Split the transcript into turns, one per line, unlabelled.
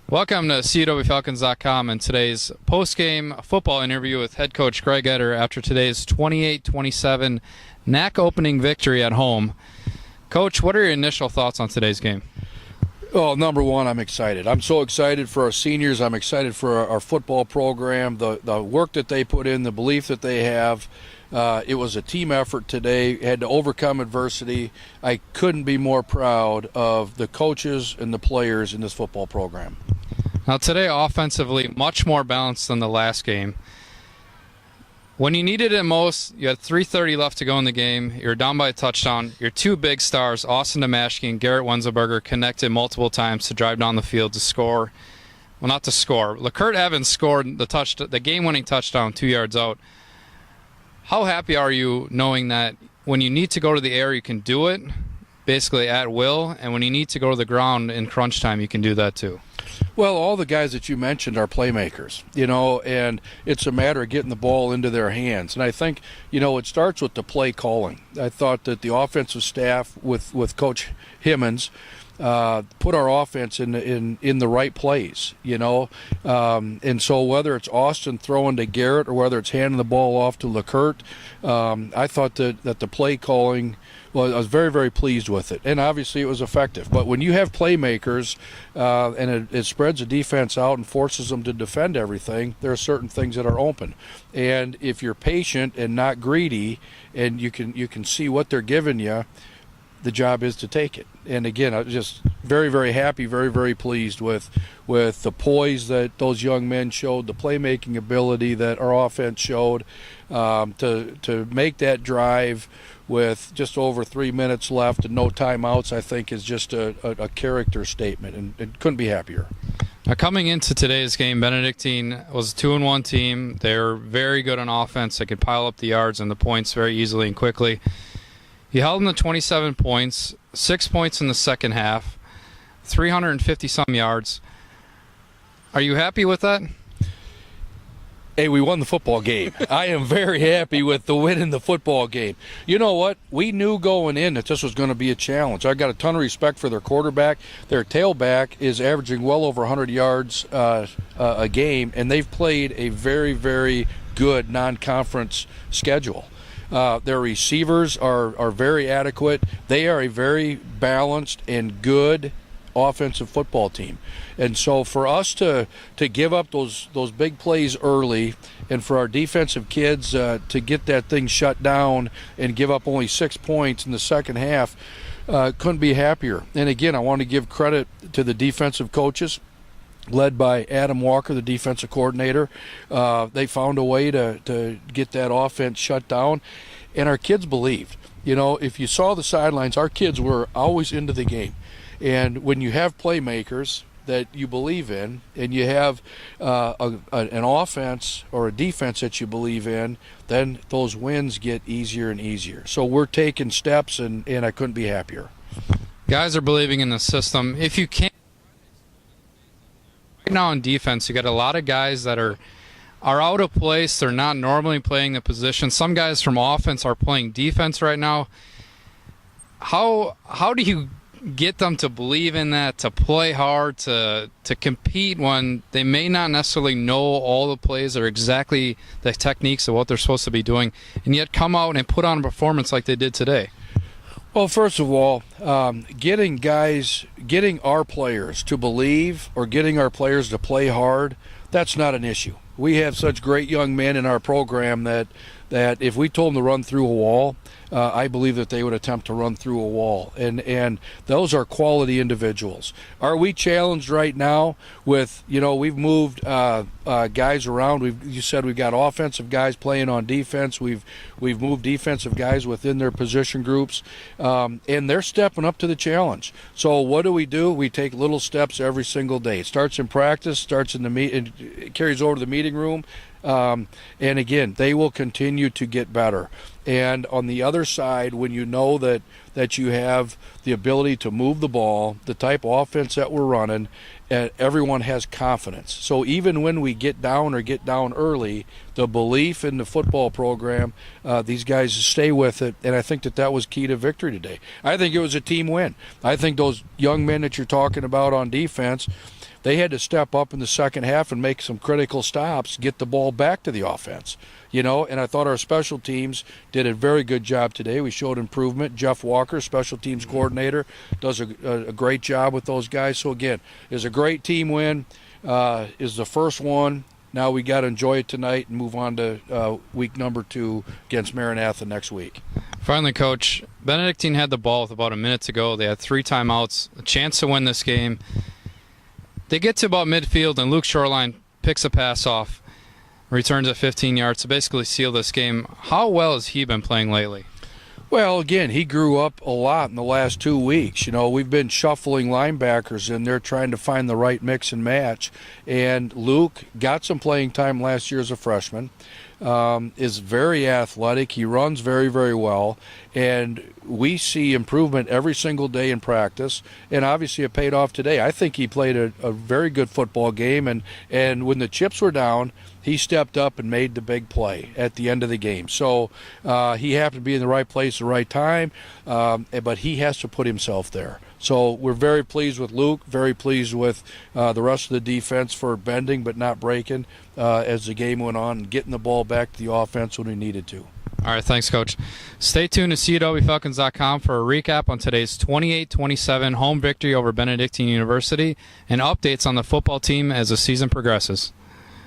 Welcome to CUWFalcons.com and today's post-game football interview with head coach Greg Etter after today's 28-27 NAC opening victory at home. Coach, what are your initial thoughts on today's game?
Well, number one, I'm excited. I'm so excited for our seniors. I'm excited for our football program, the work that they put in, the belief that they have. It was a team effort today, had to overcome adversity. I couldn't be more proud of the coaches and the players in this football program.
Now today, offensively, much more balanced than the last game. When you needed it most, you had 3:30 left to go in the game. You were down by a touchdown. Your two big stars, Austin Tomashki and Garrett Wenzelberger, connected multiple times to drive down the field to score. Well, not to score. LeCurt Evans scored the game-winning touchdown 2 yards out. How happy are you knowing that when you need to go to the air, you can do it, basically at will, and when you need to go to the ground in crunch time, you can do that too?
Well, all the guys that you mentioned are playmakers, and it's a matter of getting the ball into their hands. And I think, it starts with the play calling. I thought that the offensive staff with Coach Himmons put our offense in the right place, and so whether it's Austin throwing to Garrett or whether it's handing the ball off to LeCurt, I thought that the play calling, well, I was very, very pleased with it, and obviously it was effective. But when you have playmakers and it spreads the defense out and forces them to defend everything, there are certain things that are open. And if you're patient and not greedy, and you can see what they're giving you, the job is to take it. And again, I was just very, very happy, very, very pleased with the poise that those young men showed, the playmaking ability that our offense showed, to make that drive with just over 3 minutes left and no timeouts, I think is just a character statement, and couldn't be happier.
Now, coming into today's game, Benedictine was a 2-1 team. They're very good on offense. They could pile up the yards and the points very easily and quickly. You held them to 27 points, 6 points in the second half, 350-some yards. Are you happy with that?
Hey, we won the football game. I am very happy with the win in the football game. You know what? We knew going in that this was going to be a challenge. I got a ton of respect for their quarterback. Their tailback is averaging well over 100 yards a game, and they've played a very, very good non-conference schedule. Their receivers are very adequate. They are a very balanced and good offensive football team. And so for us to give up those big plays early, and for our defensive kids to get that thing shut down and give up only 6 points in the second half, couldn't be happier. And again, I want to give credit to the defensive coaches, led by Adam Walker, the defensive coordinator. They found a way to get that offense shut down, and our kids believed. If you saw the sidelines, our kids were always into the game. And when you have playmakers that you believe in, and you have an offense or a defense that you believe in, then those wins get easier and easier. So we're taking steps, and I couldn't be happier.
Guys are believing in the system. If you can't, right now on defense, you got a lot of guys that are out of place. They're not normally playing the position. Some guys from offense are playing defense right now. How do you get them to believe in that, to play hard, to compete when they may not necessarily know all the plays or exactly the techniques of what they're supposed to be doing, and yet come out and put on a performance like they did today?
Well, first of all, getting our players to believe or getting our players to play hard, that's not an issue. We have such great young men in our program that if we told them to run through a wall, I believe that they would attempt to run through a wall. And those are quality individuals. Are we challenged right now with, we've moved guys around. You said we've got offensive guys playing on defense. We've moved defensive guys within their position groups, and they're stepping up to the challenge. So what do? We take little steps every single day. It starts in practice, starts in it carries over to the meeting room. And again, they will continue to get better. And on the other side, when you know that you have the ability to move the ball, the type of offense that we're running, everyone has confidence. So even when we get down early, the belief in the football program, these guys stay with it, and I think that was key to victory today. I think it was a team win. I think those young men that you're talking about on defense, they had to step up in the second half and make some critical stops, get the ball back to the offense. And I thought our special teams did a very good job today. We showed improvement. Jeff Walker, special teams coordinator, does a great job with those guys. So, again, it's a great team win. Is the first one. Now we got to enjoy it tonight and move on to week number 2 against Maranatha next week.
Finally, Coach, Benedictine had the ball with about a minute to go. They had 3 timeouts, a chance to win this game. They get to about midfield, and Luke Shoreline picks a pass off, returns at 15 yards to basically seal this game. How well has he been playing lately?
Well, again, he grew up a lot in the last 2 weeks. We've been shuffling linebackers in there trying to find the right mix and match. And Luke got some playing time last year as a freshman, is very athletic. He runs very, very well. And we see improvement every single day in practice. And obviously it paid off today. I think he played a very good football game. And when the chips were down, he stepped up and made the big play at the end of the game. So he happened to be in the right place at the right time, but he has to put himself there. So we're very pleased with Luke, very pleased with the rest of the defense for bending but not breaking as the game went on and getting the ball back to the offense when we needed to.
All right, thanks, Coach. Stay tuned to CUWFalcons.com for a recap on today's 28-27 home victory over Benedictine University and updates on the football team as the season progresses.